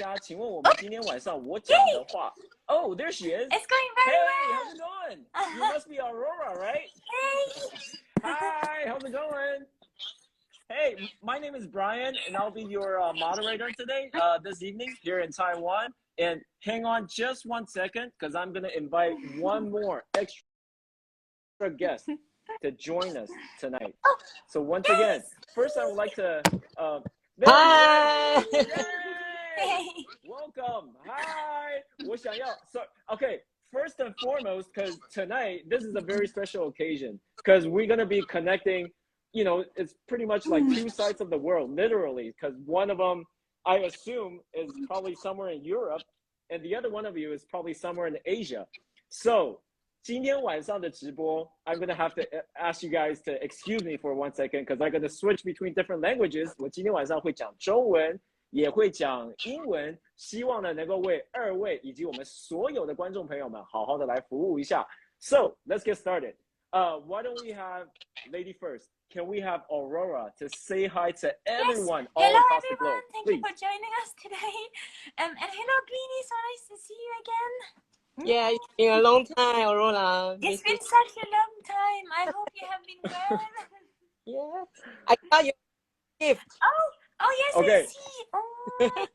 家，请问我们今天晚上我讲的话。Oh, there she is. It's going very Hey, well. how's it going? You must be Aurora, right? Hey. Hi, how's it going? Hey, my name is Brian, and I'll be your moderator today, this evening here in Taiwan. And hang on just 1 second, because I'm going to invite one more extra guest to join us tonight. So once again, first I would like to... Hi! Hey. Welcome. Hi. So, okay, first and foremost, because tonight, this is a very special occasion, because we're going to be connecting, you know, it's pretty much like two sides of the world, literally, because one of them, I assume, is probably somewhere in Europe, and the other one of you is probably somewhere in Asia. So, 今天晚上的直播, I'm going to have to ask you guys to excuse me for 1 second, because I'm going to switch between different languages. 我今天晚上会讲中文，也会讲英文，希望呢能够为二位以及我们所有的观众朋友们好好的来服务一下。So, let's get started. Why don't we have, lady first, can we have Aurora to say hi to everyone all Hello, across the everyone. globe? Thank Please. you for joining us today. And hello, Greenie. So nice to see you again. Yeah, it's been a long time, Aurora. It's been such a long time. I hope you have been well. Yes. I got your gift. Oh yes, Okay. I see. Oh,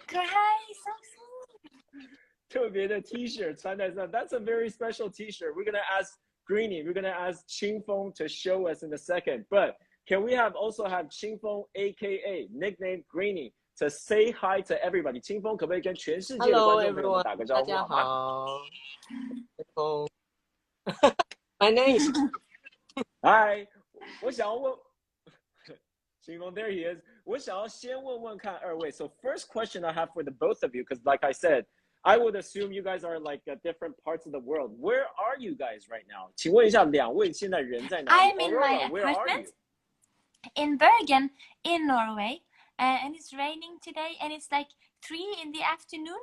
great. So sweet. 特别的 T-shirt 穿在上. That's a very special T-shirt. We're going to ask Greenie, we're going to ask Qing Feng to show us in a second. But can we also have Qing Feng, aka nickname Greenie, to say hi to everybody? Qing Feng 可不可以跟全世界的观众朋友们打个招呼好吗？ Hello, my name is... Hi, 我想要问 Qing Feng, there he is. 我想要先问问看二位. So first question I have for the both of you, because like I said, I would assume you guys are like at different parts of the world. Where are you guys right now? 请问一下两位现在人在哪里? I'm in my Aurora, where are you? apartment in Bergen, in Norway, and it's raining today, and it's like 3 in the afternoon,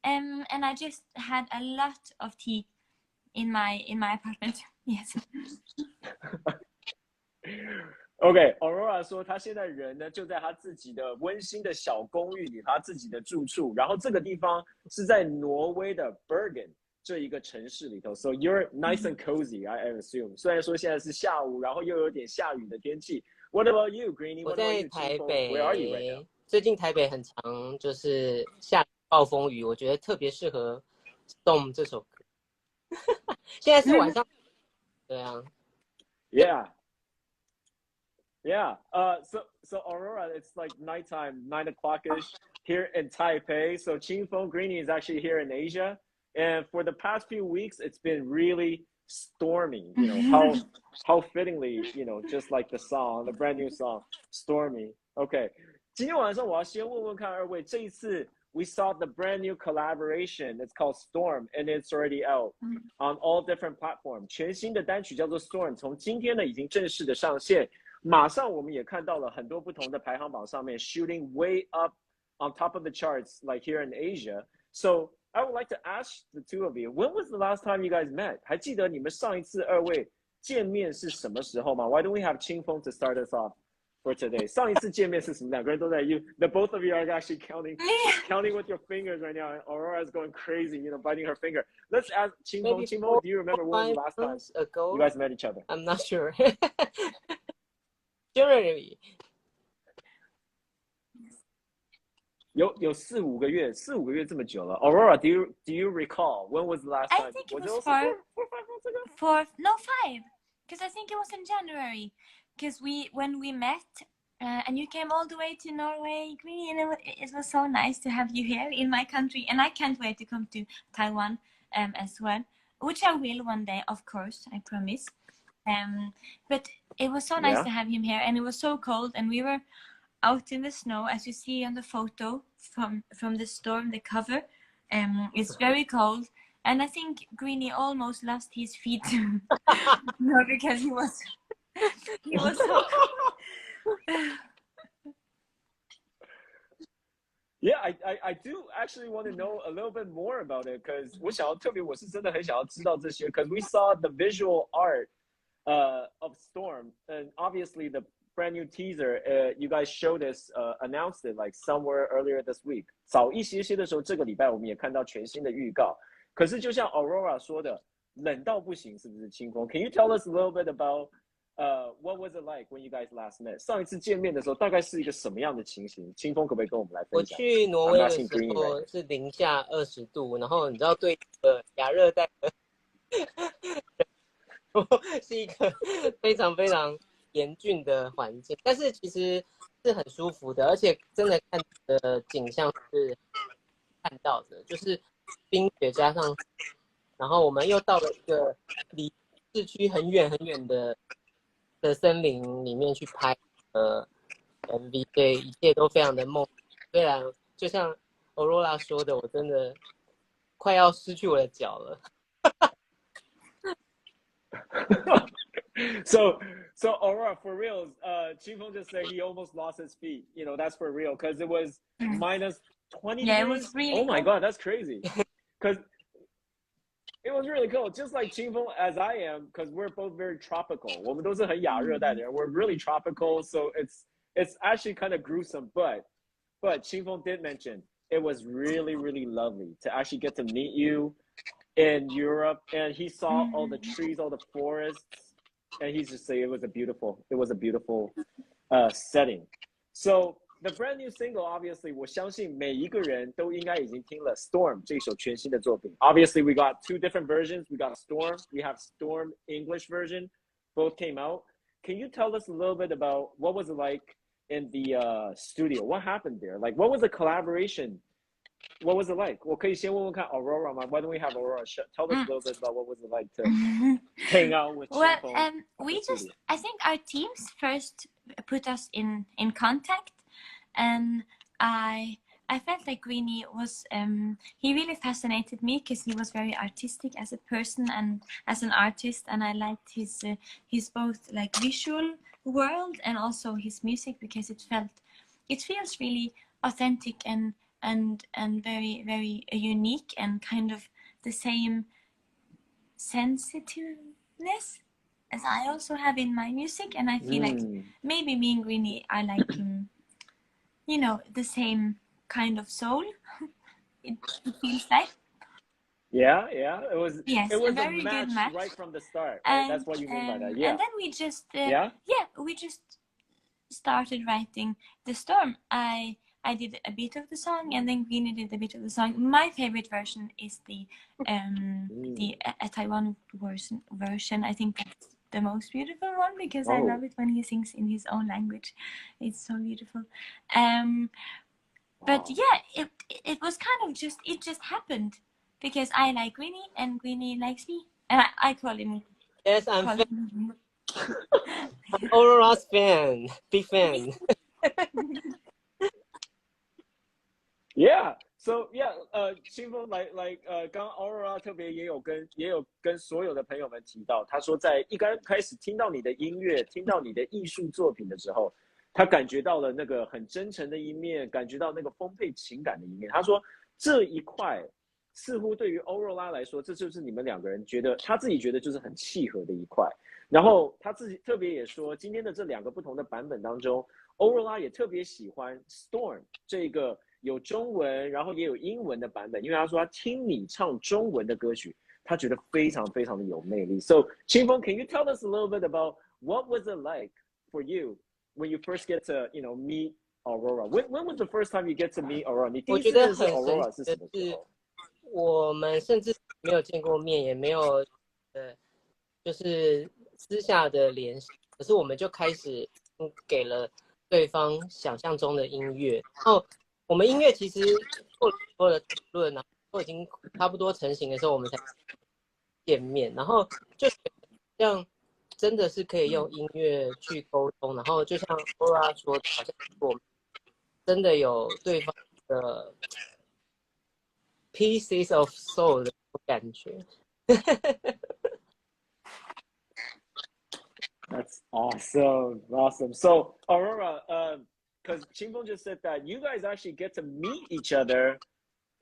and I just had a lot of tea in my apartment. Yes. OK, Aurora 说她现在人呢就在她自己的温馨的小公寓里，她自己的住处。然后这个地方是在挪威的 Bergen 这一个城市里头。So you're nice and cozy, I assume. 虽然说现在是下午，然后又有点下雨的天气。What about you, Greenie? 我在台北。Where are you right now? 最近台北很常就是下暴风雨，我觉得特别适合 Storm 这首歌。现在是晚上。对啊。Yeah. So Aurora, it's like nighttime, 9 o'clock-ish here in Taipei. So Qing Feng, Greenie is actually here in Asia. And for the past few weeks, it's been really stormy. You know, how fittingly, you know, just like the song, the brand new song, Stormy. Okay. 今天晚上我要先问问看二位，这一次 we saw the brand new collaboration. It's called Storm, and it's already out on all different platforms. 全新的单曲叫做 Storm， 从今天呢已经正式的上线。马上我们也看到了很多不同的排行榜上面 shooting way up on top of the charts like here in Asia. So I would like to ask the two of you, when was the last time you guys met? 还记得你们上一次二位见面是什么时候吗？ Why don't we have Qing Feng to start us off for today? 上一次见面是什么？两个人都在 the both of you are actually counting with your fingers right now. And Aurora is going crazy, you know, biting her finger. Let's ask Qing Feng. Qing Feng, do you remember when was the last time you guys met each other? I'm not sure. Generally. 有4-5个月这么久了。Aurora, do you recall when was the last time? I think it was 5, because I think it was in January. Because when we met, and you came all the way to Norway, Greenie, and it was so nice to have you here in my country. And I can't wait to come to Taiwan as well, which I will one day, of course, I promise. But it was so nice to have him here, and it was so cold, and we were out in the snow, as you see on the photo from the storm, the cover. It's very cold, and I think Greenie almost lost his feet. No, because he was so Yeah, I do actually want to know a little bit more about it, because 我是真的很想要知道这些, because we saw the visual art of Storm, and obviously the brand new teaser. You guys showed us, announced it like somewhere earlier this week. 早一些些的时候，这个礼拜我们也看到全新的预告。可是就像 Aurora 说的，冷到不行，是不是？清风 ，Can you tell us a little bit about what was it like when you guys last met？ 上一次见面的时候，大概是一个什么样的情形？清风可不可以跟我们来分享？我去挪威的时候是-20度，然后你知道对亚热带的是一个非常非常严峻的环境，但是其实是很舒服的，而且真的看的景象是看到的，就是冰雪加上，然后我们又到了一个离市区很远很远的森林里面去拍MV， 对，一切都非常的梦。虽然就像 Aurora 说的，我真的快要失去我的脚了。So Aurora, for real, Qingfeng just said he almost lost his feet. You know, that's for real, because it was minus 20 Yeah, degrees. it was really Oh my cold. God, that's crazy. Because it was really cold, just like Qingfeng as I am, because we're both very tropical. 我们都是很亚热带的人. We're really tropical, so it's actually kind of gruesome. But Qingfeng did mention it was really, really lovely to actually get to meet you in Europe, and he saw all the trees, all the forests, and he's just saying it was a beautiful setting. So the brand new single, obviously, 我相信每一个人都应该已经听了 Storm 这首全新的作品. Obviously, we got two different versions. We got Storm. We have Storm English version. Both came out. Can you tell us a little bit about what was it like in the studio? What happened there? Like, what was the collaboration? What was it like? 我可以先问问看 Aurora 吗？ Why don't we have Aurora tell us a little bit about what was it like to hang out with Well, Qingfeng? I think our teams first put us in contact, and I felt like Greenie was he really fascinated me because he was very artistic as a person and as an artist, and I liked his both like visual world and also his music, because it feels really authentic and very, very unique, and kind of the same sensitiveness as I also have in my music. And I feel like maybe me and Greenie are like you know, the same kind of soul. it feels like. Yeah, it was a very match good match right from the start, right? And, that's what you mean by that. Yeah. And then we just we just started writing the Storm. I did a bit of the song, and then Greenie did a bit of the song. My favorite version is the Taiwan version. I think that's the most beautiful one, because I love it when he sings in his own language. It's so beautiful. But yeah, it was kind of just happened, because I like Greenie and Greenie likes me, and I call him. Yes, I'm Aurora's fan, big fan. Yeah, so yeah, 清风 like 刚 Aurora 特别也有跟所有的朋友们提到，他说在一刚开始听到你的音乐，听到你的艺术作品的时候，他感觉到了那个很真诚的一面，感觉到那个丰沛情感的一面。他说这一块似乎对于 Aurora 来说，这就是你们两个人他自己觉得就是很契合的一块。然后他自己特别也说，今天的这两个不同的版本当中 ，Aurora 也特别喜欢 Storm 这个有中文，然后也有英文的版本，因为他说他听你唱中文的歌曲，他觉得非常非常的有魅力。So, 清风 ，Can you tell us a little bit about what was it like for you when you first get to meet Aurora? When was the first time you get to meet Aurora? 你第一次认识 Aurora 是什么时候？我们甚至没有见过面，也没有就是私下的联系，可是我们就开始给了对方想象中的音乐，然后我们音乐其实做了很多的讨论，然后都已经差不多成型的时候，我们才见面，然后就这样真的是可以用音乐去沟通，然后就像 Aurora 说的，好像我们真的有对方的 pieces of soul 的感觉。That's awesome. So Aurora, because Qingfeng just said that you guys actually get to meet each other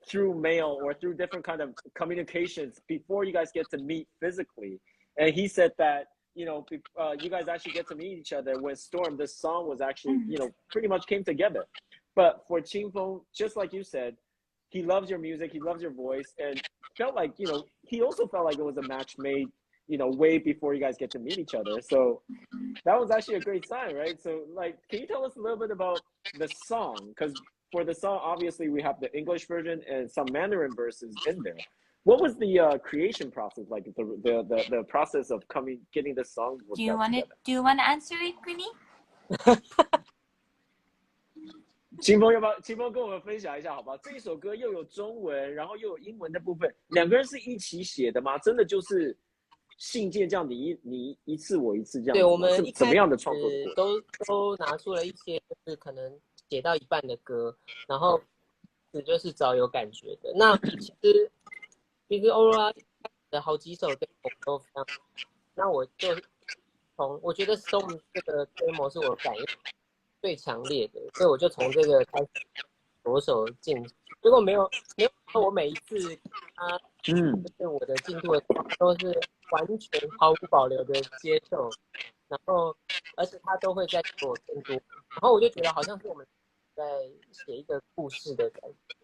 through mail or through different kind of communications before you guys get to meet physically. And he said that you guys actually get to meet each other when Storm, the song was actually, pretty much came together. But for Qingfeng, just like you said, he loves your music, he loves your voice, and felt like, he also felt like it was a match made, way before you guys get to meet each other. So that was actually a great sign, right? So, like, can you tell us a little bit about the song? Because for the song, obviously, we have the English version and some Mandarin verses in there. What was the creation process like? The process of getting the song worked out together? Do you want to answer it, Queenie? 秦风要不要？秦风跟我们分享一下，好不好？这一首歌又有中文，然后又有英文的部分，两个人是一起写的吗？真的就是信件这样，你一次我一次这样？对，我们是怎么样的创作？都拿出了一些就是可能写到一半的歌，然后就是找有感觉的。那其实 AURORA 的好几首 demo 都非常，那我就我觉得 Storm 这个 demo 是我感应最强烈的，所以我就从这个开始着手进，结果没有我每一次就是我的进度都是完全毫无保留的接受，然后而且他都会再给我更多，然后我就觉得好像是我们在写一个故事的感觉。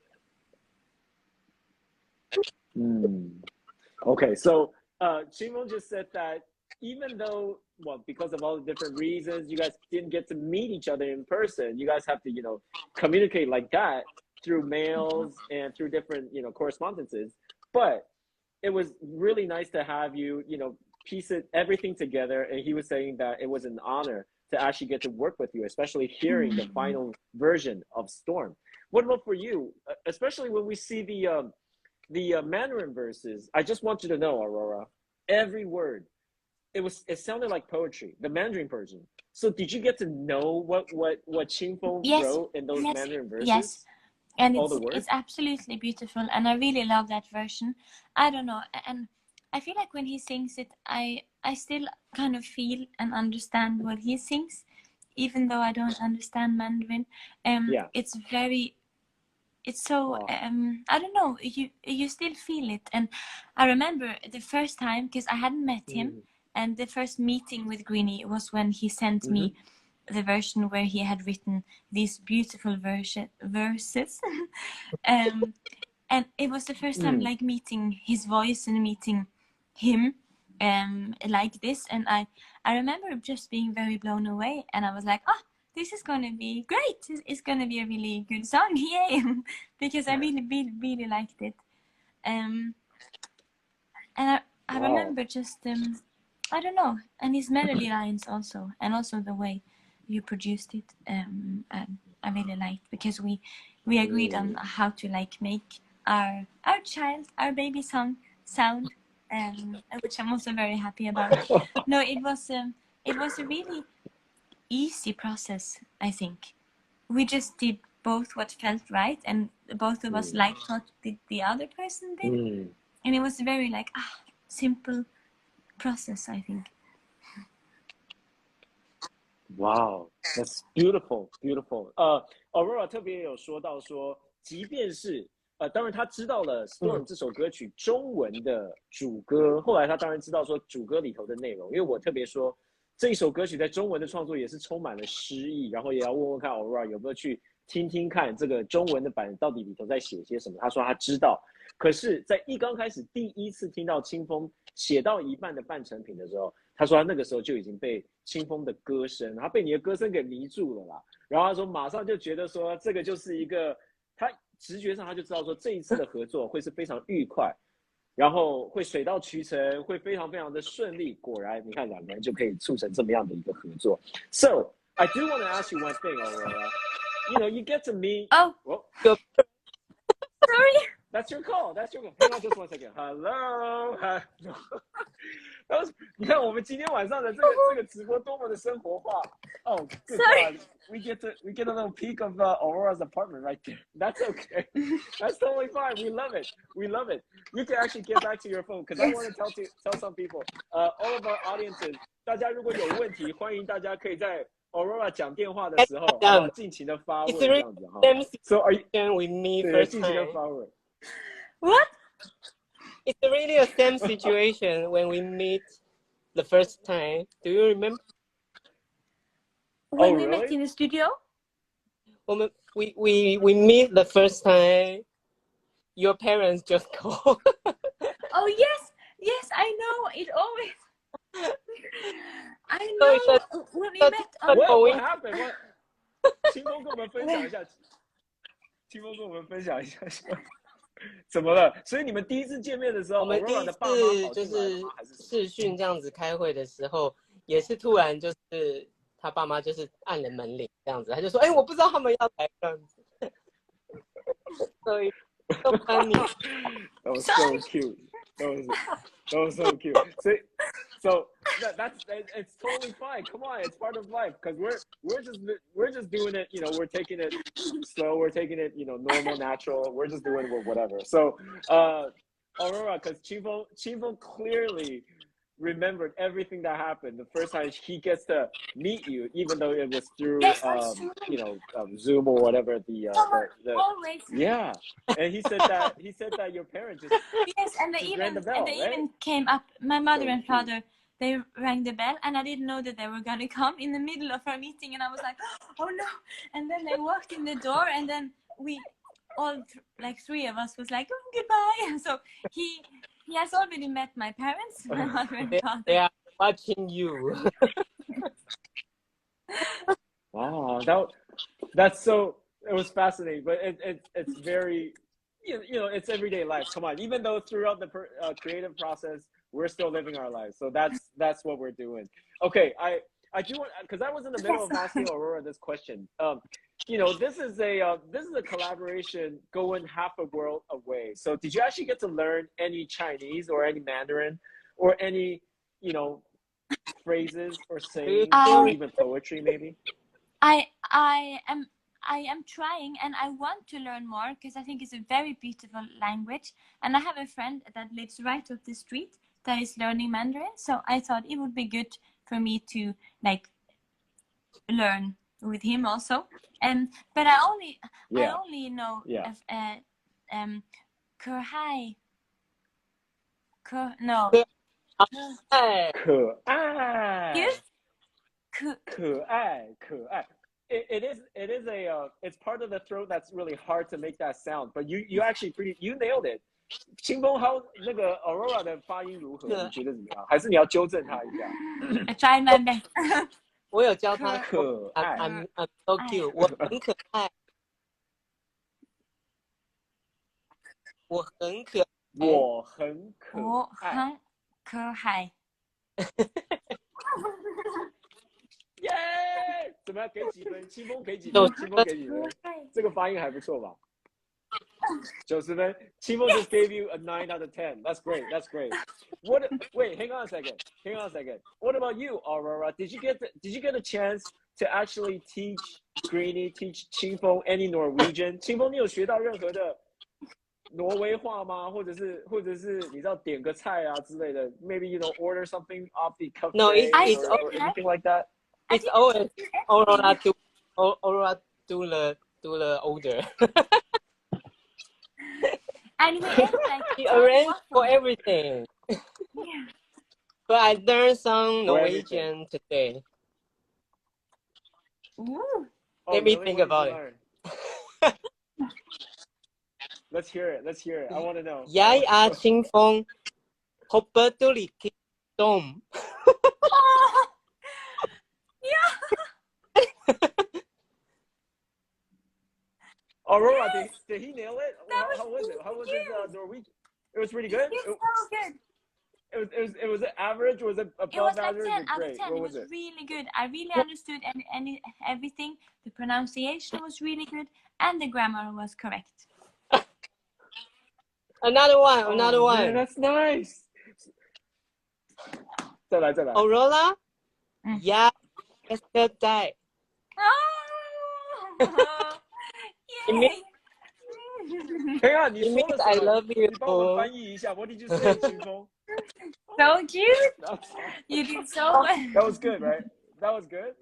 Okay, so Qingfeng just said that even though, well, because of all the different reasons, you guys didn't get to meet each other in person, you guys have to, communicate like that through mails and through different, correspondences. But it was really nice to have you, piece everything together. And he was saying that it was an honor to actually get to work with you, especially hearing the final version of Storm. What about for you, especially when we see the Mandarin verses? I just want you to know, Aurora, every word, it sounded like poetry, the Mandarin version. So did you get to know what Qingfeng wrote in those Mandarin verses? Yes, and it's absolutely beautiful, and I really love that version. I don't know, and I feel like when he sings it, I still kind of feel and understand what he sings, even though I don't understand Mandarin. It's so I don't know, you still feel it. And I remember the first time, because I hadn't met him, and the first meeting with Greenie was when he sent me the version where he had written these beautiful verses. And it was the first time like meeting his voice and meeting him like this. And I remember just being very blown away, and I was like, oh, this is going to be great. It's going to be a really good song. Yay! Because I really liked it. And I remember just, I don't know, and his melody lines also, and also the way you produced it, I really liked, because we agreed on how to like make our baby song sound, which I'm also very happy about. No, it was a really easy process. I think we just did both what felt right, and both of us liked what the other person did, and it was very like simple process, I think. Wow, that's beautiful, beautiful. Aurora 特别有说到说，即便是当然他知道了 Storm 这首歌曲中文的主歌，后来他当然知道说主歌里头的内容，因为我特别说这一首歌曲在中文的创作也是充满了诗意，然后也要问问看 Aurora 有没有去听听看这个中文的版到底里头在写些什么。他说他知道，可是在刚开始第一次听到Qingfeng写到一半的半成品的时候，他说他那个时候就已经被Qingfeng的歌声，他被你的歌声给迷住了啦。然后他说马上就觉得说这个就是一个，他直觉上他就知道说这一次的合作会是非常愉快，然后会水到渠成，会非常非常的顺利。果然你看两个人就可以促成这么样的一个合作。So I do want to ask you one thing, Aurora. You get to meet. Sorry. That's your call. That's your call. Hang on just one second. Hello. 你看我们今天晚上的这个直播多么的生活化。Oh, good God. We get a little peek of Aurora's apartment right there. That's okay. That's totally fine. We love it. We love it. You can actually get back to your phone, because I want to tell some people, all of our audiences, 大家如果有问题，欢迎大家可以在 Aurora 讲电话的时候，尽情的发问这样子哈。So are you? Can we meet first 尽情的发问。What? It's really a same situation when we meet the first time. Do you remember? When Oh, we met really? in the studio? We meet the first time. Your parents just called. Oh yes, yes, I know. It always. I So it's know when we met on. What happened? What? 清风跟我们分享一下。清风跟我们分享一下，怎么了？所以你们第一次见面的时候我们第，Aurora 一的爸妈次跑就是进来了吗？还是什么？视讯这样子开会的时候，也是突然就是他爸妈就是按了门铃这样子，他就说：“哎，我不知道他们要来这样子。”所以 so funny. That was so cute. That was so cute. So that's it's totally fine. Come on, it's part of life because we're just doing it. You know, we're taking it slow. We're taking it, you know, normal, natural. We're just doing whatever. So, Aurora, because Qingfeng clearly remembered everything that happened the first time he gets to meet you, even though it was through Yes, you know, Zoom or whatever the always. yeah. And he said that your parents just Yes, and they rang the bell, right? even came up. My mother So and cute. father, they rang the bell, and I didn't know that they were gonna come in the middle of our meeting, and I was like, oh no! And then they walked in the door, and then we all like three of us was like, oh, goodbye. So he has already met my parents, my mother and father. They are watching you. Wow, that's so. It was fascinating, but it's very, you know, it's everyday life. Come on, even though throughout the creative process, we're still living our lives. So that's what we're doing. Okay, I do want, because I was in the middle of asking Aurora this question. You know, this is a collaboration going half a world away. So did you actually get to learn any Chinese or any Mandarin or any, you know, phrases or sayings or even poetry maybe? I am trying, and I want to learn more because I think it's a very beautiful language. And I have a friend that lives right up the street that is learning Mandarin, so I thought it would be good for me to like learn with him also. But I only know Kerhai. No. 哎，可爱， Yes. 可爱，可爱。It is it's part of the throat that's really hard to make that sound, but you actually you nailed it. 清风那个 Aurora 的发音如何？你觉得怎么样？还是你要纠正他一下？ I try my best. 我有教他可爱 I'm so cute. 我很可爱，我很可爱，我很可爱。我很可爱。耶！怎么样？给几分？清风给几分？清风给几分？这个发音还不错吧？90分。清风 just gave you a 9 out of 10. That's great. That's great. Wait, hang on a second. Hang on a second. What about you, Aurora? Did you get a chance to actually teach Greenie, teach 清风 any Norwegian? 清风，你有学到任何的挪威话吗？或者是你知道点个菜啊之类的 ？Maybe you know order something off the cafe No, it's or anything like that. It's always Aurora do the order. And we ate like He arranged for waffles. everything. Yeah. But I learned some Norwegian today. Ooh. Let me think about it. Let's hear it. Let's hear it. I want to know. Jeg Qing Feng. Håper du liker dem. Yeah. Aurora, Yes. did he nail it? How was it? How was his cute. Norwegian? It was pretty good. It's so good. It was average. Was it above It was like average? 10 or out great? of 10. What It was was it? really good. I really understood everything. The pronunciation was really good, and the grammar was correct. Another one. Man, that's nice. 再来。Aurora. Yeah. Yesterday. Oh! Yay! Hang on, 你说了 I 什么？ love you. 你帮我们翻译一下。What did you say, 清风？ So cute. You did so well. That was good, right? That was good.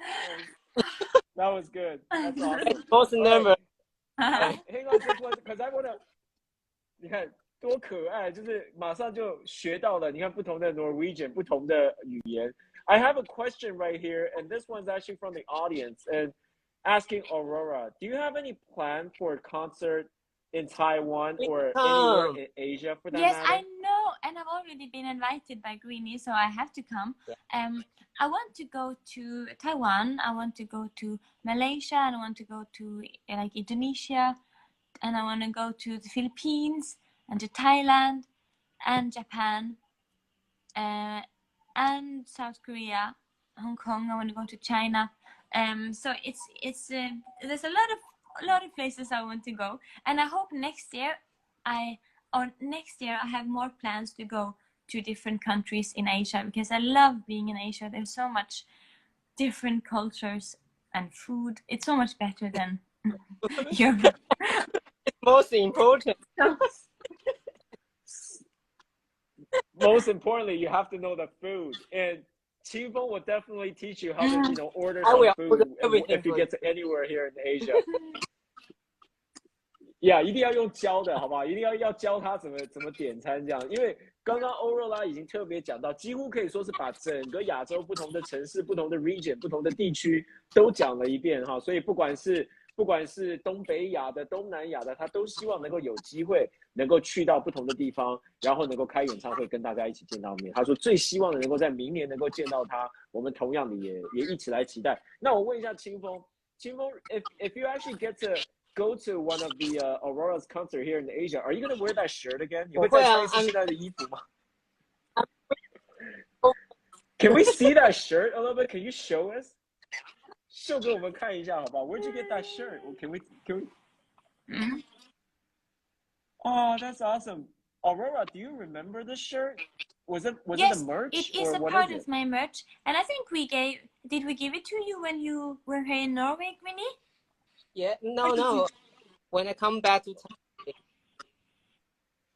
That was good. That's awesome. Most number. Hang on, just one, because I want to. Yeah, 多可爱，就是马上就学到了。你看不同的 Norwegian，不同的语言。I have a question right here, and this one's actually from the audience, and asking Aurora, do you have any plan for a concert in Taiwan or anywhere in Asia for that Yes, matter? I know, and I've already been invited by Greenie, so I have to come. I want to go to Taiwan. I want to go to Malaysia, and I want to go to like Indonesia, and I want to go to the Philippines and to Thailand and Japan and South Korea, Hong Kong. I want to go to China. So it's there's a lot of places I want to go, and I hope next year I have more plans to go to different countries in Asia, because I love being in Asia. There's so much different cultures and food. It's so much better than Europe. It's most important. Most importantly, you have to know the food. And Qingfeng will definitely teach you how to, order some food if you get to anywhere here in Asia. Yeah, 一定要用教的，好不好？一定要教他怎么点餐这样，因为刚刚欧若拉已经特别讲到，几乎可以说是把整个亚洲不同的城市、不同的 region、不同的地区都讲了一遍哈。所以不管是东北亚的、东南亚的，他都希望能够有机会能够去到不同的地方，然后能够开演唱会跟大家一起见到面。他说最希望的能够在明年能够见到他，我们同样的也一起来期待。那我问一下清风 if you actually get to go to one of the Aurora's concert here in Asia, are you going to wear that shirt again? 你会再穿一次现在的衣服吗？ Can we see that shirt a little bit? Can you show us? 秀给我们看一下好不好？ Where'd you get that shirt? Can we? Oh, that's awesome. Aurora, do you remember the shirt? Was it yes, a merch? It is or a what part is of my merch, and I think did we give it to you when you were here in Norway, Greenie? Yeah, no. When I come back to Thailand,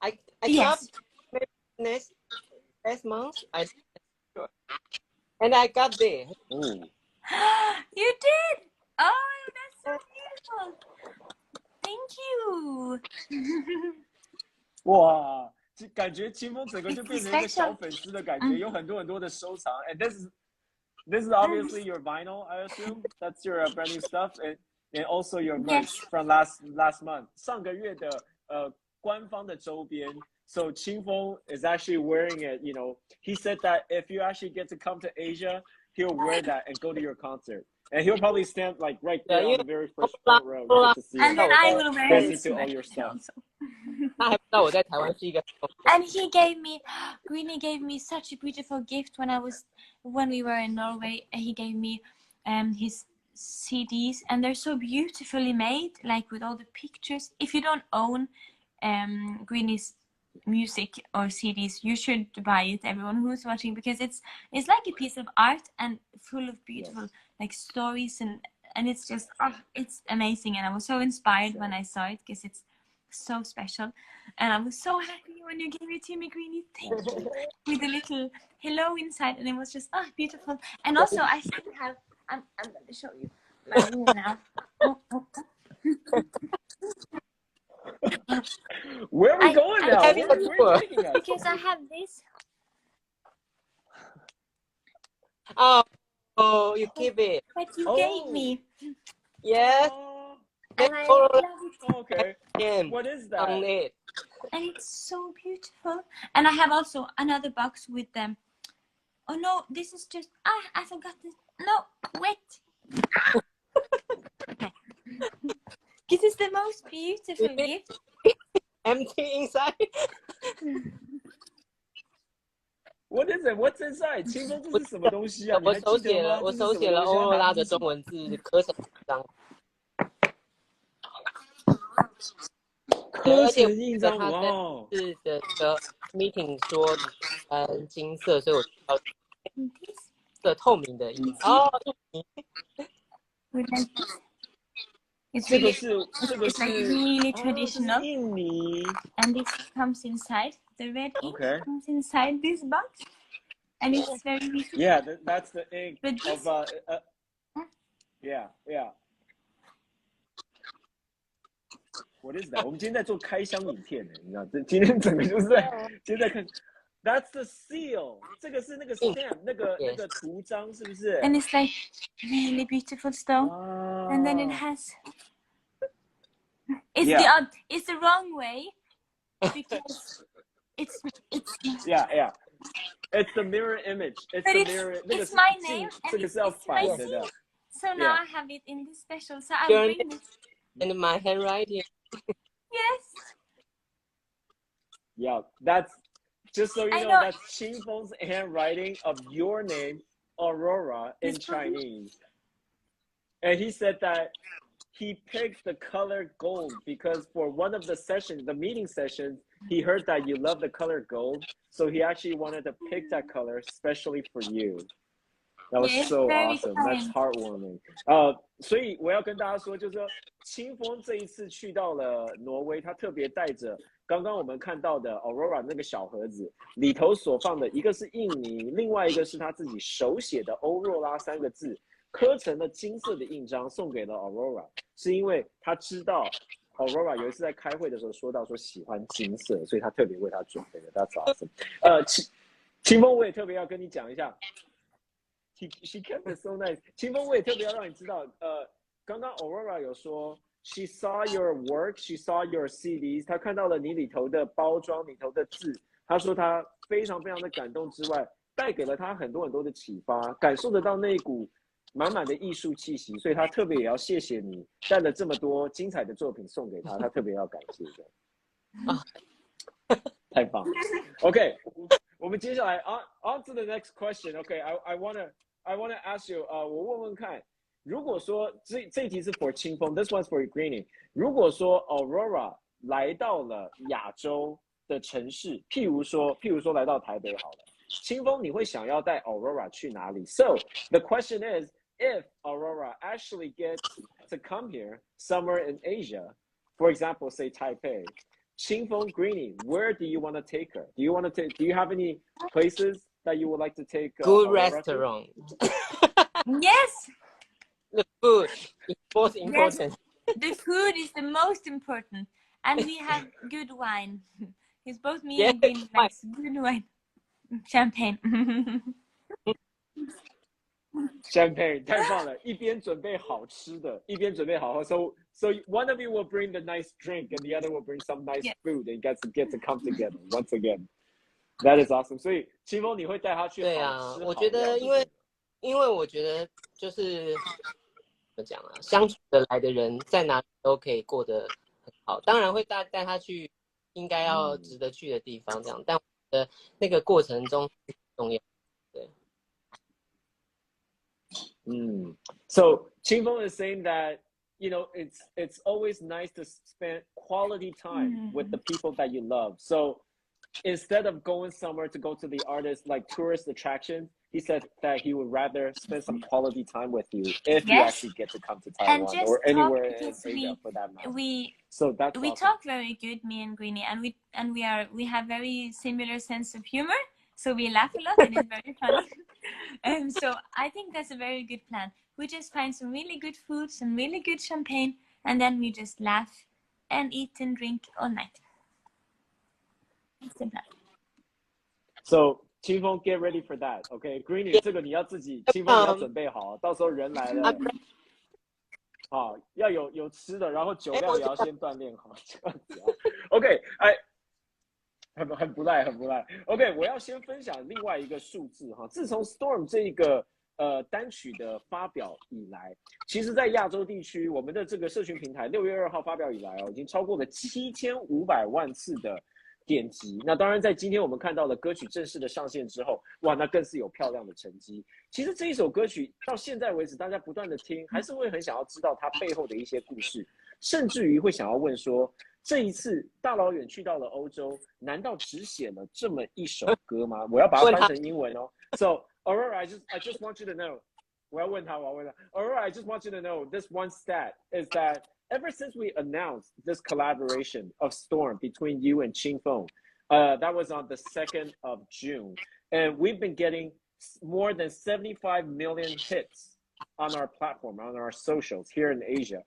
I yes. got next month. And I got there. Ooh. You did? Oh, that's so beautiful. Thank you. 哇，感觉清风整个就变成一个小粉丝的感觉，有很多的收藏。And this is obviously your vinyl, I assume. That's your brand new stuff, and also your merch from last month. 上个月的官方的周边。So Qingfeng is actually wearing it. He said that if you actually get to come to Asia, he'll wear that and go to your concert. And he'll probably stand like right there on the very first front row. You get to see and then I will wear listen to all your stuff. And Greenie gave me such a beautiful gift when we were in Norway. He gave me his CDs, and they're so beautifully made, like with all the pictures. If you don't own Greenie's music or CDs, you should buy it, everyone who's watching, because it's like a piece of art and full of beautiful like stories, and it's just it's amazing. And I was so inspired when I saw it, because it's so special, and I was so happy when you gave it to me, Greenie. Thank you. With a little hello inside, and it was just beautiful. And also I still have I'm going to show you my room now. Where are we going now? Where are you taking us? Because I have this. Oh, you keep it. But you gave me. Yes. And I love it. Okay. What is that? On it. And it's so beautiful. And I have also another box with them. Oh no, this is just I forgot this. No, wait. Okay. This is the most beautiful gift. Empty inside. What is it? What's inside? 清风，这是什么东西啊？我手写了欧若拉的中文字，刻成印章。刻成印章，哇！是的 meeting 说金色，所以我要的透明的印章。哦，It's 这个 really, 是 it's like really traditional. 印尼 And this comes inside. The red ink comes inside this box, and it's very beautiful. Yeah, that's the ink But this, of yeah. What is that？ 我们今天在做开箱影片呢，你知道，今天整个就是今天在看。That's the seal， 这个是那个 stamp， 那个图章是不是 And it's like really beautiful stone. And then it has. It's the wrong way because it's yeah. It's the mirror image. It's my name and it's my seal. So now I have it in this special. So I'll bring it. And my handwriting. Yes. Yeah, that's just so you know, that's Qing Feng's handwriting of your name, Aurora, in Chinese. And he said that he picked the color gold because for one of the sessions, the meeting sessions, he heard that you love the color gold. So he actually wanted to pick that color especially for you. That was so awesome. That's heartwarming. 所以我要跟大家说，就是说，清风这一次去到了挪威，他特别带着刚刚我们看到的 Aurora 那个小盒子，里头所放的一个是印泥，另外一个是他自己手写的欧若拉3个字，刻成了金色的印章，送给了 Aurora， 是因为他知道 Aurora 有一次在开会的时候说到说喜欢金色，所以他特别为他准备的。That's awesome。清风，我也特别要跟你讲一下。She kept it so nice。清风，我也特别要让你知道，刚刚 Aurora 有说 ，She saw your work, she saw your CDs， 她看到了你里头的包装、里头的字，她说她非常非常的感动之外，带给了她很多很多的启发，感受得到那一股满满的艺术气息，所以她特别也要谢谢你带了这么多精彩的作品送给她，她特别要感谢的。太棒了。OK， 我们接下来 on to the next question。OK， I wanna ask you， 我问问看，如果说这一题是 for 清风 ，this one's for Greenie。如果说 Aurora 来到了亚洲的城市，譬如说来到台北好了，清风你会想要带 Aurora 去哪里 ？So the question is, if Aurora actually gets to come here somewhere in Asia, for example, say Taipei, 清风 Greenie, where do you want to take her? Do you have any places that you would like to take good Aurora restaurant? Yes. The food is most important. Yes. The food is the most important, and we have good wine. It's both me and Greenie likes good wine, champagne. Champagne 太棒了，一边准备好吃的，一边准备好喝。So one of you will bring the nice drink, and the other will bring some nice food, and get to come together once again. That is awesome. 所以清风你会带他去好吃好料。我觉得因为我觉得就是怎么讲啊，相处得来的人在哪里都可以过得很好。当然会带他去应该要值得去的地方，这样。但我觉得那个过程中很重要。对。So 清风 is saying that it's always nice to spend quality time with the people that you love. So instead of going somewhere to go to the artist like tourist attractions, he said that he would rather spend some quality time with you if you actually get to come to Taiwan or anywhere in Asia for that matter. We awesome. talk very good, me and Greenie, and we have very similar sense of humor, so we laugh a lot and it's very fun. And so I think that's a very good plan. We just find some really good food, some really good champagne, and then we just laugh and eat and drink all night. That's the plan. So 清风 get ready for that, OK? Greenie 这个你要自己，清风你要准备好，到时候人来了，要有吃的，然后酒量也要先锻炼好，这样子啊。OK， 很不赖。OK， 我要先分享另外一个数字哈，自从 Storm 这个单曲的发表以来，其实在亚洲地区，我们的这个社群平台6月2号发表以来已经超过了7500万次的点击。那当然在今天我们看到了歌曲正式的上线之后，哇，那更是有漂亮的成绩。其实这一首歌曲到现在为止，大家不断的听，还是会很想要知道它背后的一些故事，甚至于会想要问说，这一次大老远去到了欧洲，难道只写了这么一首歌吗？我要把它翻成英文哦。So Aurora, I just want you to know. 我要问他 Aurora, I just want you to know this one stat is that ever since we announced this collaboration of Storm between you and Qing Feng, that was on the 2nd of June, and we've been getting more than 75 million hits on our platform, on our socials here in Asia.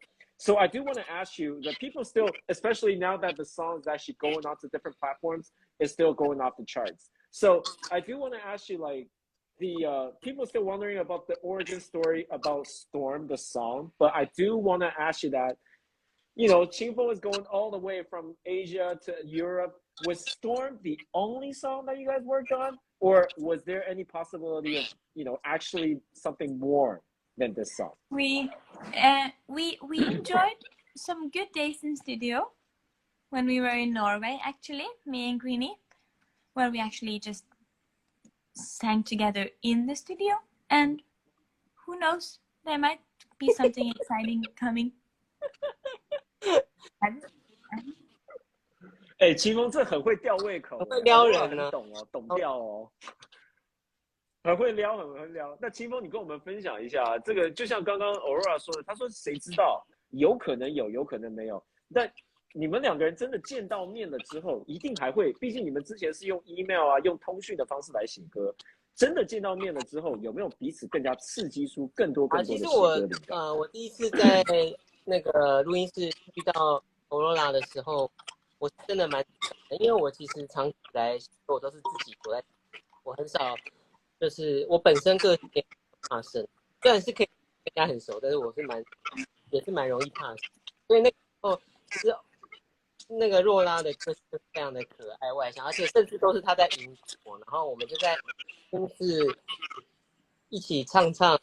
So I do want to ask you that people still, especially now that the song is actually going on to different platforms, is still going off the charts. So I do want to ask you, like, the people are still wondering about the origin story about Storm, the song. But I do want to ask you that, you know, Qing Feng is going all the way from Asia to Europe. Was Storm the only song that you guys worked on, or was there any possibility of, you know, actually something more than this song? We enjoyed some good days in studio when we were in Norway, actually, me and Greenie, where we actually just sang together in the studio. And who knows, there might be something exciting coming. 哎，清风这很会吊胃口，很会撩人很呢。懂哦，懂调哦，很会撩，很会撩。那清风，你跟我们分享一下，这个就像刚刚 Aurora 说的，他说谁知道，有可能有，有可能没有。但你们两个人真的见到面了之后，一定还会，毕竟你们之前是用 email 啊，用通讯的方式来写歌。真的见到面了之后，有没有彼此更加刺激出更多的其实写歌灵感？我第一次在那个录音室遇到 Aurora 的时候，我是真的蛮紧张的，因为我其实长期以来我都是自己躲在，我很少就是我本身个性也怕生，虽然是可以跟人家很熟，但是我是也是蛮容易怕生，所以那个时候其实那个若拉的个性非常的可爱外向，而且甚至都是他在引导我，然后我们就在录音室一起唱这样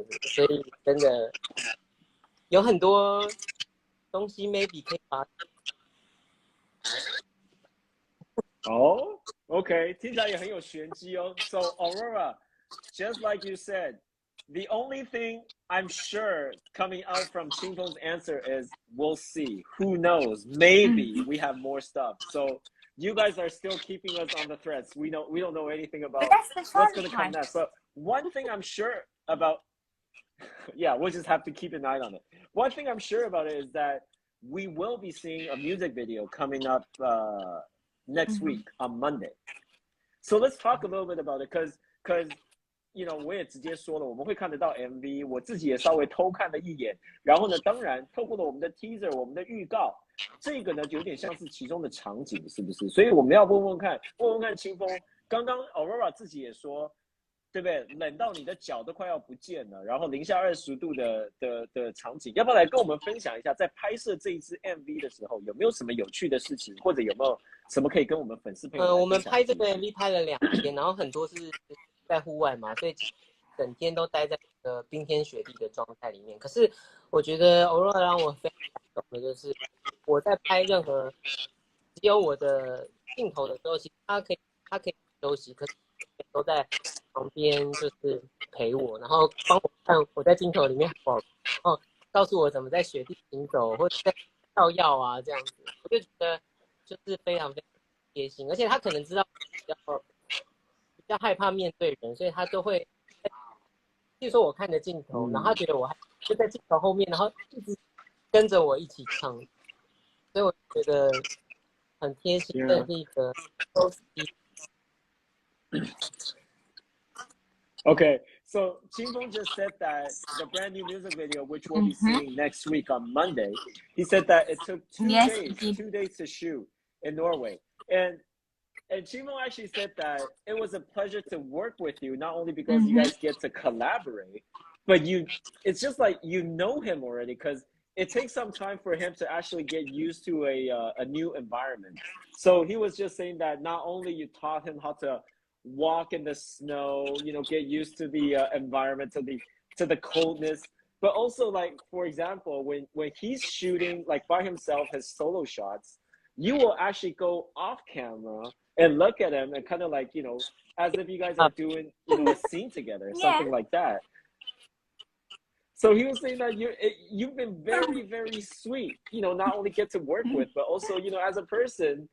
子，所以真的有很多东西 maybe 可以发。哦 ，OK， 听起来也很有玄机哦。So Aurora, just like you said, the only thing I'm sure coming out from Qing Feng's answer is we'll see. Who knows? Maybe we have more stuff. So you guys are still keeping us on the threads. We don't know anything about what's going to come next. So one thing I'm sure about, yeah, we'll just have to keep an eye on it. One thing I'm sure about it is that we will be seeing a music video coming up next week on Monday. So let's talk a little bit about it, because you know 我也直接说了，我们会看得到 MV， 我自己也稍微偷看了一眼。然后呢，当然透过了我们的 teaser， 我们的预告，这个呢就有点像是其中的场景，是不是？所以我们要问问看清风。刚刚 Aurora 自己也说，对不对？冷到你的脚都快要不见了，然后零下20度的场景，要不要来跟我们分享一下，在拍摄这一支 MV 的时候，有没有什么有趣的事情，或者有没有什么可以跟我们粉丝朋友？我们拍这个 MV 拍了2天，然后很多是在户外嘛，所以整天都待在冰天雪地的状态里面。可是我觉得 Aurora 让我非常感动的就是，我在拍任何只有我的镜头的时候，其实他可以休息，可是都在旁边就是陪我，然后帮我看我在镜头里面好，然后告诉我怎么在雪地行走，或者在跳跃啊这样子，我就觉得就是非常非常贴心，而且他可能知道比较害怕面对人，所以他都会，比如说我看着镜头，然后他觉得我还就在镜头后面，然后一直跟着我一起唱，所以我觉得很贴心的是一个周思怡。Okay, so Qing Feng just said that the brand new music video, which we'll be seeing next week on Monday, he said that it took 2 days to shoot in Norway. And Qing Feng actually said that it was a pleasure to work with you, not only because you guys get to collaborate, but it's just like you know him already, because it takes some time for him to actually get used to a new environment. So he was just saying that not only you taught him how to walk in the snow, you know, get used to the environment, to the coldness, but also, like, for example, when he's shooting like by himself his solo shots, you will actually go off camera and look at him and kind of like, you know, as if you guys are doing, you know, a scene together, something like that. So he was saying that you've been very, very sweet, you know, not only get to work with, but also, you know, as a person,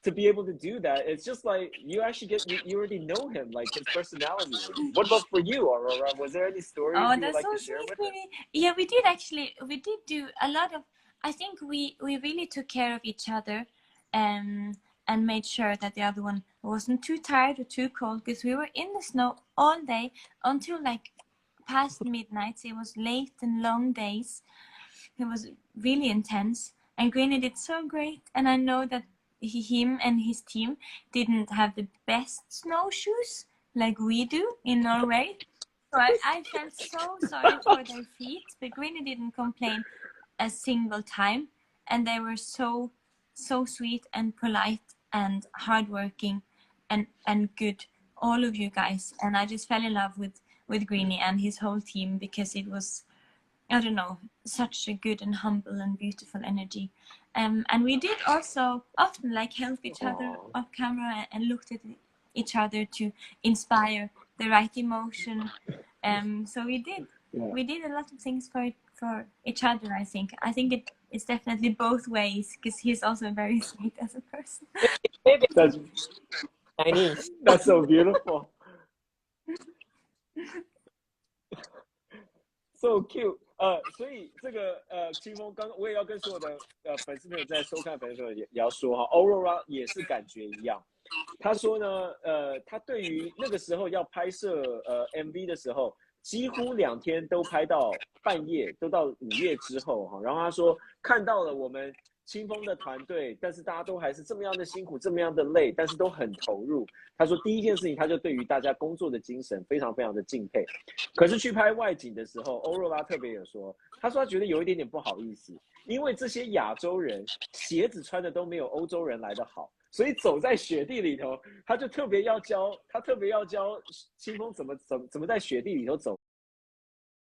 to be able to do that. It's just like you actually you already know him, like his personality. What about for you, Aurora? Was there any stories you would like to share with him? Yeah, we did do a lot of, I think we really took care of each other, and made sure that the other one wasn't too tired or too cold, because we were in the snow all day until like past midnight. So it was late and long days. he was really intense, and Greenie did so great. And I know that him and his team didn't have the best snowshoes like we do in Norway. So I felt so sorry for their feet, but Greenie didn't complain a single time, and they were so sweet and polite and hardworking and good, all of you guys. And I just fell in love with Greenie and his whole team, because it was, I don't know, such a good and humble and beautiful energy. And we did also often like help each other off camera and looked at each other to inspire the right emotion. So we did a lot of things for each other. I think it's definitely both ways, because he's also very sweet as a person. That's Chinese. that's so beautiful. So cute. 所以这个清风刚我也要跟所有的粉丝朋友在收看粉丝朋友也要说哈 ，Aurora 也是感觉一样。他说呢，他对于那个时候要拍摄MV 的时候，几乎2天都拍到半夜，都到午夜之后哈。然后他说看到了我们清风的团队，但是大家都还是这么样的辛苦，这么样的累，但是都很投入。他说第一件事情，他就对于大家工作的精神非常非常的敬佩。可是去拍外景的时候，欧若拉特别有说，他说他觉得有一点点不好意思，因为这些亚洲人鞋子穿的都没有欧洲人来的好。所以走在雪地里头，他特别要教清风怎么在雪地里头走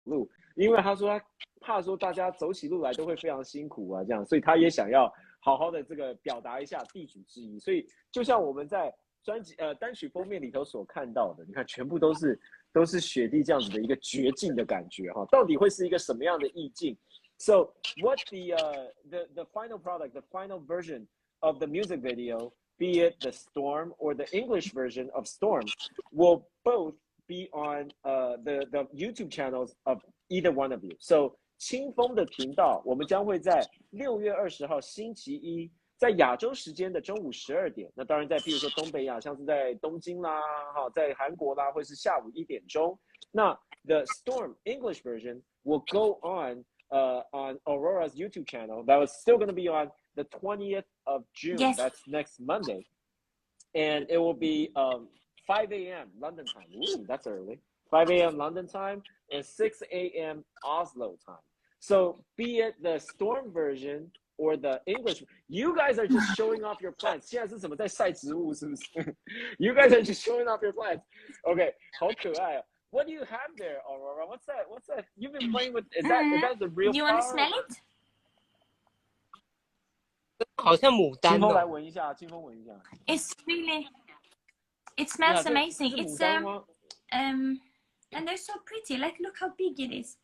路，因为他说他怕说大家走起路来都会非常辛苦啊，这样，所以他也想要好好的这个表达一下地主之谊。所以就像我们在单曲封面里头所看到的，你看全部都是雪地这样子的一个绝境的感觉哈，到底会是一个什么样的意境 ？So what the final product, the final version of the music video, be it the Storm or the English version of Storm, will both be on the YouTube channels of either one of you. So 清风的频道，我们将会在6月20号星期一，在亚洲时间的中午12点。那当然在比如说东北亚，像是在东京啦，在韩国啦，会是下午1点钟。那 the Storm English version will go on Aurora's YouTube channel. That was still going to be on the 20th of June. Yes. That's next Monday. And it will be 5 a.m. London time. Ooh, that's early. 5 a.m. London time and 6 a.m. Oslo time. So be it the Storm version or the English, you guys are just showing off your plants. 现在是什么在晒植物是不是 You guys are just showing off your plants. Okay, 好可爱啊。What do you have there, Aurora? What's that? You've been playing with, is that the real flower? Do you want to smell it? 好像牡丹清风来哦。闻一下，清风闻一下。It's really, it smells amazing. 这 It's 牡丹吗？ and they're so pretty. Like, look how big it is.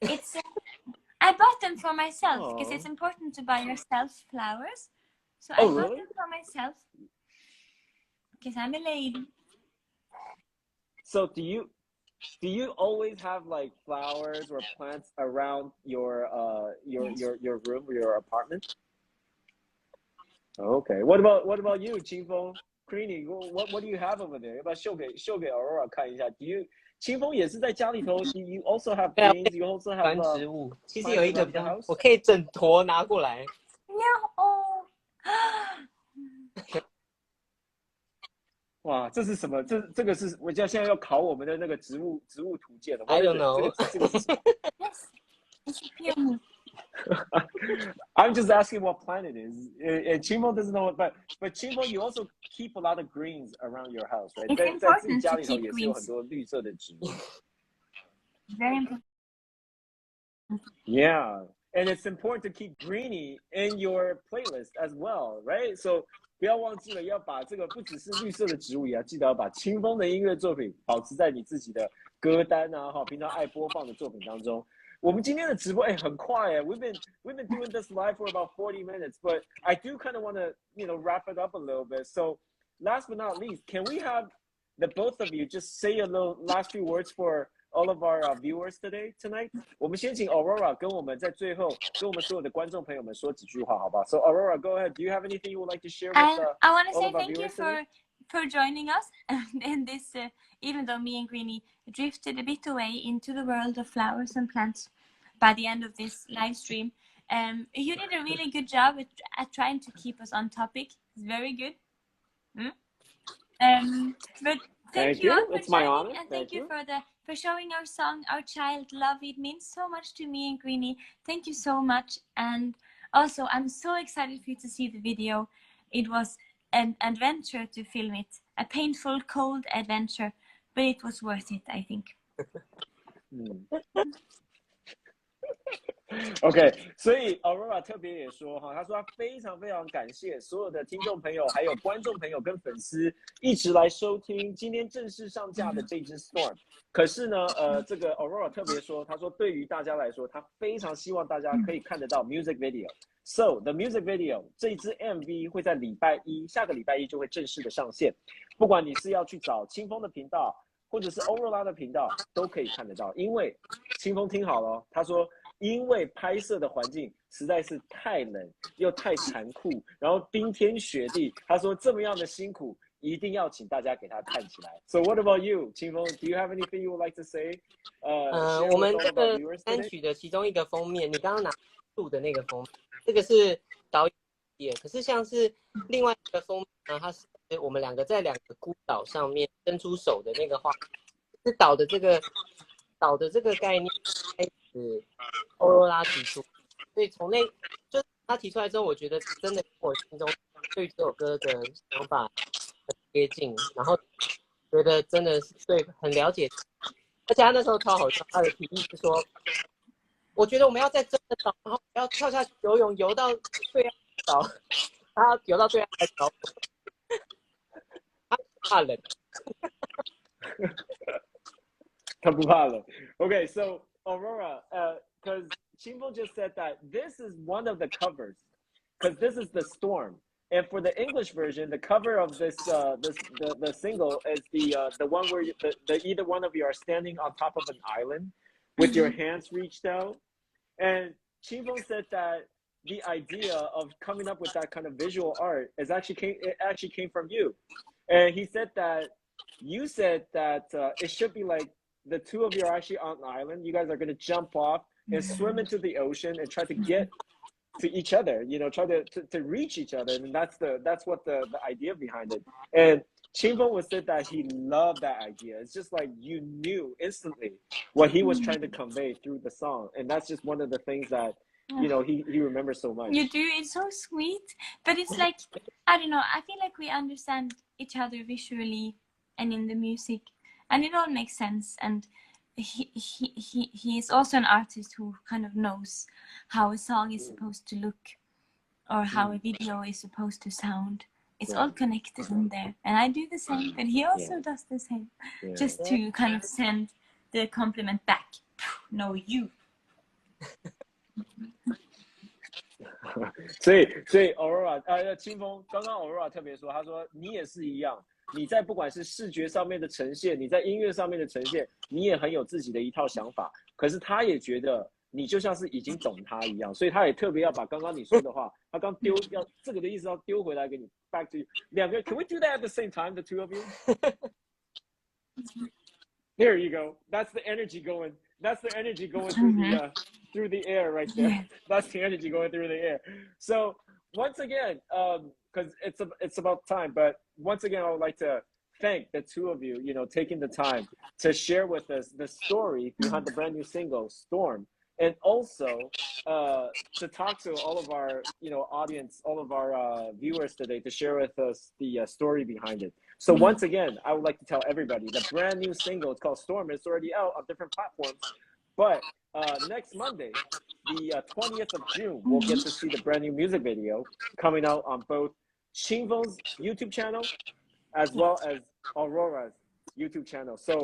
It's I bought them for myself because it's important to buy yourself flowers. So I bought them for myself because I'm a lady. So do you always have like flowers or plants around your room or your apartment? Okay. What about you, 清风 Greenie? What do you have over there? 要不要秀给 Aurora 看一下 Do you 清风也是在家里头 Do you also have greens? You also 喜欢 have 植物，其实有一个比较 plants around the house? 我可以整坨拿过来。Yeah. Oh. 哇，这是什么？这个是我现在要考我们的那个植物图鉴了。I don't know. 这个是什么 Yes. It's a peony. I'm just asking what plant it is. And Qingfeng doesn't know, but Qingfeng, you also keep a lot of greens around your house, right? It's 在自己 important 家 to 里头 keep 也是有 greens. 很多绿色的植物。Very important. Yeah, and it's important to keep Greenie in your playlist as well, right? So 不要忘记了要把这个不只是绿色的植物，也要记得要把清风的音乐作品保持在你自己的歌单啊，平常爱播放的作品当中。我们今天的直播很快哎 we've been doing this live for about 40 minutes, but I do kind of want to wrap it up a little bit. So last but not least, can we have the both of you just say a little last few words for all of our viewers tonight? 我们先请 Aurora 跟我们在最后跟我们所有的观众朋友们说几句话，好吧 So Aurora, go ahead. Do you have anything you would like to share with I want to all say of our thank you viewers today? for joining us in this, even though me and Greenie drifted a bit away into the world of flowers and plants. by the end of this live stream. You did a really good job at trying to keep us on topic. It's very good. But thank you all for It's my joining, honor. and thank you for showing our song, Our Child Love. It means so much to me and Greenie. Thank you so much. And also, I'm so excited for you to see the video. It was an adventure to film it, a painful, cold adventure, but it was worth it, I think. OK， 所以 Aurora 特别也说哈，他说他非常非常感谢所有的听众朋友，还有观众朋友跟粉丝一直来收听今天正式上架的这支 Storm。可是呢，这个 Aurora 特别说，他说对于大家来说，他非常希望大家可以看得到 music video。So the music video 这一支 MV 会在下个礼拜一就会正式的上线。不管你是要去找清风的频道，或者是 Aurora 的频道，都可以看得到。因为清风听好了，他说。因为拍摄的环境实在是太冷又太残酷，然后冰天雪地，他说这么样的辛苦，一定要请大家给他看起来。So what about you, 清风 ？Do you have anything you would like to say? 我们这个单曲的其中一个封面，你刚刚拿录的那个封面，这个是导演，可是像是另外一个封面呢，它是我们两个在2个孤岛上面伸出手的那个画，是岛的这个概念开始。欧若拉提出，所以从就他提出来之后，我觉得真的跟我心中对这首歌的想法很接近，然后觉得真的是对很了解，而且他那时候超好笑，他的提议是说，我觉得我们要在真的岛，然后要跳下去游泳，游到对岸岛，他游到对岸来找我，他怕冷，他不怕冷。Okay, so Aurora, because Qingfeng just said that this is one of the covers, because this is the Storm, and for the English version, the cover of the single is the one where either one of you are standing on top of an island, with your hands reached out, and Qingfeng said that the idea of coming up with that kind of visual art actually came from you, and he said that you said that it should be like. The two of you are actually on an island. You guys are going to jump off and swim into the ocean and try to get to each other, try to reach each other. And that's what the idea behind it. And Qingfeng was said that he loved that idea. It's just like you knew instantly what he was trying to convey through the song. And that's just one of the things that, he remembers so much. You do. It's so sweet. But it's like, I don't know. I feel like we understand each other visually and in the music. And it all makes sense, and he is also an artist who kind of knows how a song is supposed to look, or how a video is supposed to sound. It's all connected in there, and I do the same, but he also does the same, just to kind of send the compliment back. No, you. 所以 Aurora 清风刚刚 Aurora 特别说，他说你也是一样。你在不管是视觉上面的呈现，你在音乐上面的呈现，你也很有自己的一套想法。可是他也觉得你就像是已经懂他一样，所以他也特别要把刚刚你说的话，他刚要这个的意思要丢回来给你 back to you。两个 Can we do that at the same time, the two of you? There you go. That's the energy going. That's the energy going through the air right there. That's the energy going through the air. So once again, because it's about time, but once again, I would like to thank the two of you, taking the time to share with us the story behind the brand new single, Storm, and also to talk to all of our, audience, all of our viewers today to share with us the story behind it. So once again, I would like to tell everybody the brand new single, it's called Storm, it's already out on different platforms, but next Monday, the 20th of June, we'll get to see the brand new music video coming out on both Qingfeng's YouTube channel as well as Aurora's YouTube channel. So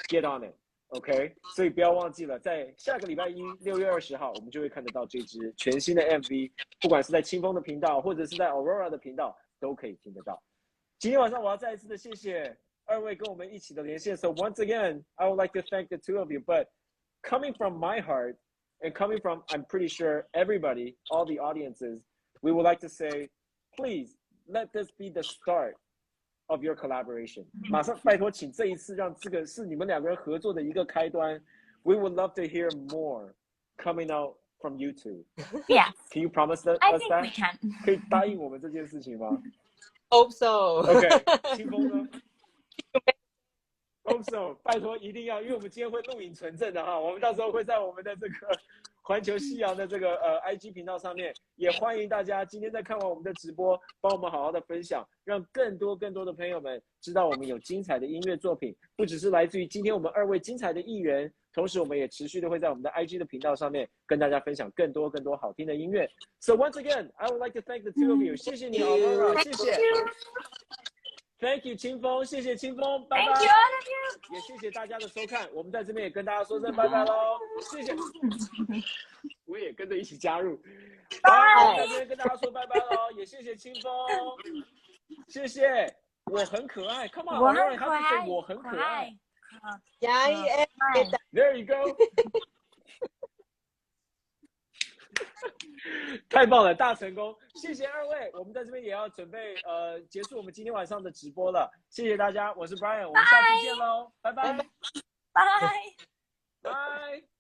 get on it, OK? 所以不要忘记了，在下个礼拜一6月20号，我们就会看得到这支全新的 MV， 不管是在清风的频道或者是在 Aurora 的频道，都可以听得到。今天晚上我要再一次的谢谢二位跟我们一起的连线。So once again, I would like to thank the two of you. But coming from my heart and coming from, I'm pretty sure everybody, all the audiences, we would like to say, please let this be the start of your collaboration. 马上拜托，请这一次让这个是你们两个人合作的一个开端。We would love to hear more coming out from YouTube. Yes. Can you promise that? I think we can. 可以答应我们这件事情吗 Hope so. ？OK， 清风呢？Hope so， 拜托一定要，因为我们今天会录影存证的哈，我们到时候会在我们的这个环球夕阳的这个IG 频道上面，也欢迎大家今天在看完我们的直播，帮我们好好的分享，让更多的朋友们知道我们有精彩的音乐作品，不只是来自于今天我们2位精彩的艺人，同时我们也持续的会在我们的 IG 的频道上面跟大家分享更多好听的音乐。So once again, I would like to thank the two of you. 谢谢你 Aurora， 谢谢。Thank you， 清风，谢谢清风，拜拜。Thank you all of you。也谢谢大家的收看，我们在这边也跟大家说声拜拜喽，谢谢。我也跟着一起加入，拜。在这边跟大家说拜拜喽，也谢谢清风，谢谢。我很可爱 ，Come on， 我很可爱，我很可爱。加油 ！There you go 。太棒了，大成功！谢谢2位，我们在这边也要准备结束我们今天晚上的直播了。谢谢大家，我是 Brian， 我们下次见喽，拜拜，拜拜。